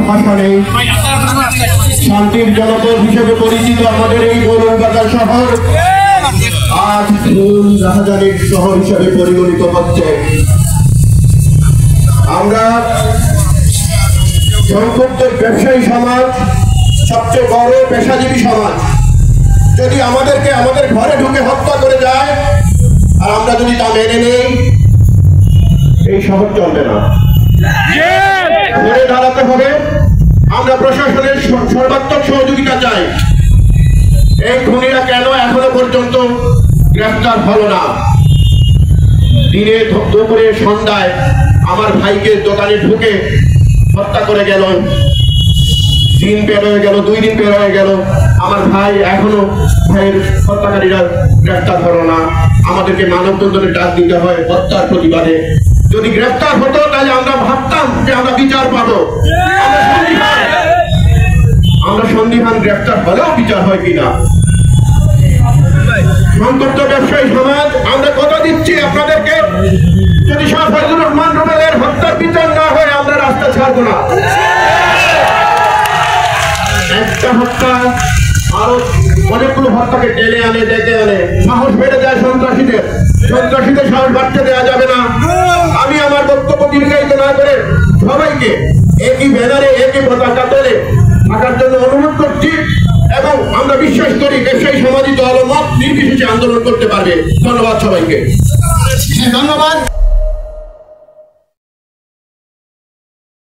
ভাষা নেই। শান্তির জনপদ হিসেবে পরিচিত আমাদের এই গৌরবাজার শহর আজ খুন রাহাজানির শহর হিসেবে পরিগণিত হচ্ছে। আমরা সংক্ষুব্ধ ব্যবসায়ী সমাজ, সবচেয়ে বড় পেশাজীবী সমাজ, যদি আমাদেরকে আমাদের ঘরে ঢুকে হত্যা করে যায় আর আমরা যদি তা মেনে নেই, এই শহর চলবে না। ঘুরে দাঁড়াতে হবে। আমরা প্রশাসনের সর্বাত্মক সহযোগিতা চাই। এই খুনিরা কেন এখনো পর্যন্ত গ্রেফতার হলো না? দিনে দুপুরে সন্ধ্যায় আমার ভাইকে দোকানে ঢুকে হত্যা করে গেল। দিন বের হয়ে গেল, 2 দিন বের হয়ে গেল, আমার ভাই এখনো ভাইয়ের হত্যাকারীরা গ্রেফতার হলো না। আমাদেরকে মানববন্ধনের ডাক দিতে হয় হত্যার প্রতিবাদে। যদি গ্রেফতার হতো তাহলে আমরা ভাবতাম যে আমরা বিচার পাবো। আমরা সন্দিহান গ্রেফতার হলেও বিচার হয় কিনা। সংক্ষুব্ধ ব্যবসায়ী সমাজ, আমরা কথা দিচ্ছি আপনাদেরকে, যদি শাহ ফজলুর রহমান রুবেলের হত্যার বিচার না হয় আমরা রাস্তা ছাড়বো না। একটা হত্যা আরো অনেকগুলো হত্যাকে টেনে আনে, ডেকে আনে, সাহস বেড়ে যায় সন্ত্রাসীদের। সন্ত্রাসীদের সাহস বাড়তে দেওয়া যাবে না। আমি আমার বক্তব্য দীর্ঘায়িত না করে সবাইকে একই ব্যানারে একই পতাকা তোলে থাকার জন্য অনুরোধ করছি এবং আমরা বিশ্বাস করি ব্যবসায়ী সমাজই দল মত নির্বিশেষে আন্দোলন করতে পারবে। ধন্যবাদ সবাইকে। ধন্যবাদ।